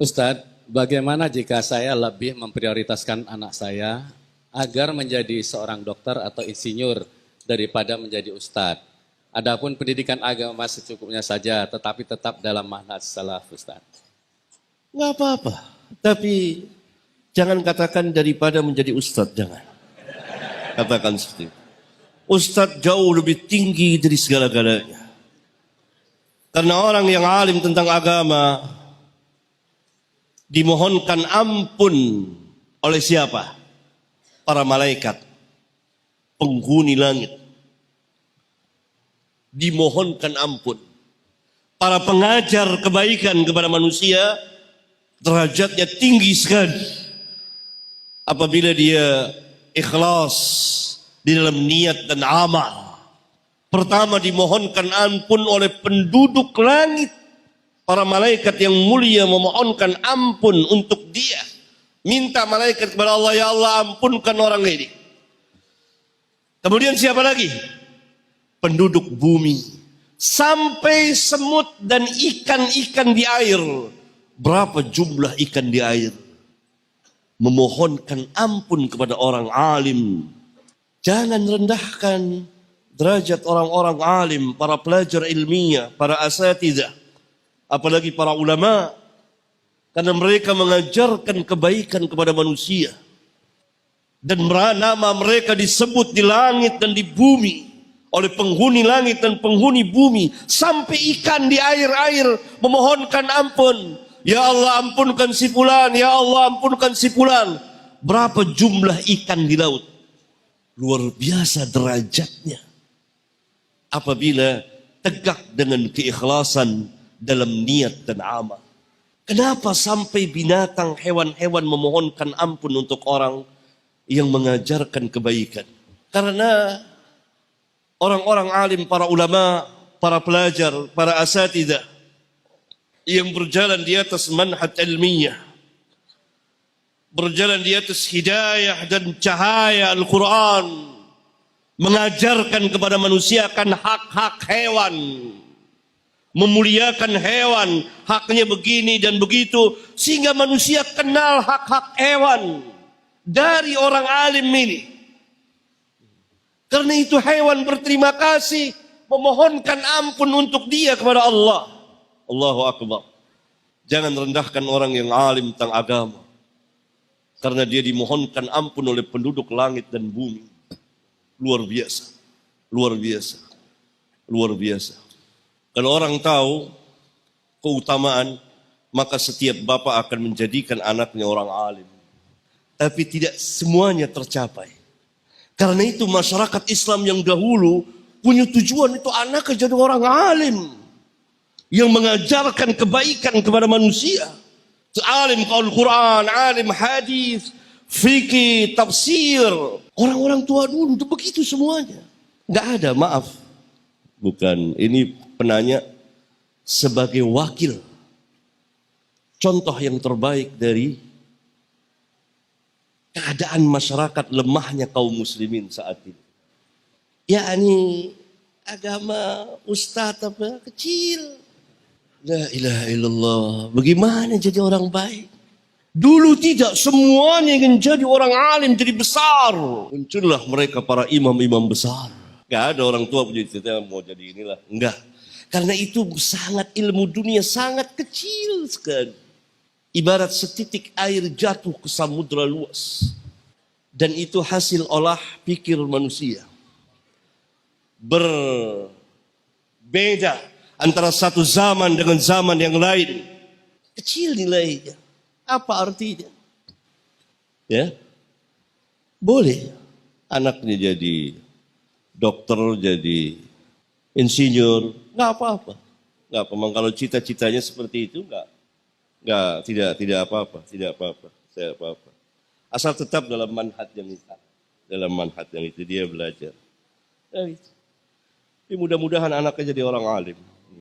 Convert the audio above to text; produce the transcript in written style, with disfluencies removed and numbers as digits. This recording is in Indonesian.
Ustadz, bagaimana jika saya lebih memprioritaskan anak saya agar menjadi seorang dokter atau insinyur daripada menjadi ustadz? Adapun pendidikan agama secukupnya saja, tetapi tetap dalam manhaj salaf, Ustadz. Nggak apa-apa. Tapi jangan katakan daripada menjadi ustadz, jangan. Katakan seperti itu. Ustadz jauh lebih tinggi dari segala-galanya. Karena orang yang alim tentang agama dimohonkan ampun oleh siapa? Para malaikat, penghuni langit. Dimohonkan ampun. Para pengajar kebaikan kepada manusia derajatnya tinggi sekali. Apabila dia ikhlas di dalam niat dan amal. Pertama dimohonkan ampun oleh penduduk langit. Para malaikat yang mulia memohonkan ampun untuk dia. Minta malaikat kepada Allah, ya Allah ampunkan orang ini. Kemudian siapa lagi? Penduduk bumi. Sampai semut dan ikan-ikan di air. Berapa jumlah ikan di air? Memohonkan ampun kepada orang alim. Jangan rendahkan derajat orang-orang alim, para pelajar ilmiah, para asatidzah, apalagi para ulama, karena mereka mengajarkan kebaikan kepada manusia. Dan nama mereka disebut di langit dan di bumi oleh penghuni langit dan penghuni bumi, sampai ikan di air-air memohonkan ampun. Ya Allah ampunkan si fulan, ya Allah ampunkan si fulan. Berapa jumlah ikan di laut? Luar biasa derajatnya. Apabila tegak dengan keikhlasan dalam niat dan amal. Kenapa sampai binatang, hewan-hewan memohonkan ampun untuk orang yang mengajarkan kebaikan? Karena orang-orang alim, para ulama, para pelajar, para asatidzah yang berjalan di atas manhaj ilmiah, berjalan di atas hidayah dan cahaya Al-Quran, mengajarkan kepada manusia akan hak-hak hewan, memuliakan hewan, haknya begini dan begitu, sehingga manusia kenal hak-hak hewan dari orang alim ini. Karena itu hewan berterima kasih, memohonkan ampun untuk dia kepada Allah. Allahu Akbar. Jangan rendahkan orang yang alim tentang agama. Karena dia dimohonkan ampun oleh penduduk langit dan bumi. Luar biasa. Luar biasa. Luar biasa. Kalau orang tahu keutamaan, maka setiap bapak akan menjadikan anaknya orang alim. Tapi tidak semuanya tercapai. Karena itu masyarakat Islam yang dahulu punya tujuan itu anaknya jadi orang alim. Yang mengajarkan kebaikan kepada manusia. Alim Al-Quran, alim hadis, fikih, tafsir. Orang-orang tua dulu itu begitu semuanya. Nggak ada, maaf. Bukan, ini penanya sebagai wakil. Contoh yang terbaik dari keadaan masyarakat lemahnya kaum muslimin saat ini. Yakni agama ustadz apa kecil. La ilaha illallah. Bagaimana jadi orang baik? Dulu tidak, semuanya ingin jadi orang alim, jadi besar. Muncullah mereka para imam-imam besar. Gak ada orang tua punya cita mau jadi inilah. Enggak. Karena itu sangat ilmu dunia sangat kecil sekali. Ibarat setitik air jatuh ke samudra luas. Dan itu hasil olah pikir manusia. Berbeda antara satu zaman dengan zaman yang lain. Kecil nilainya. Apa artinya? Ya. Boleh anaknya jadi dokter, jadi insinyur, nggak apa-apa. Nggak apa-apa. Kalau cita-citanya seperti itu tidak apa-apa. Asal tetap dalam manhaj yang itu. Dalam manhaj yang itu dia belajar. Ya, gitu. Mudah-mudahan anaknya jadi orang alim.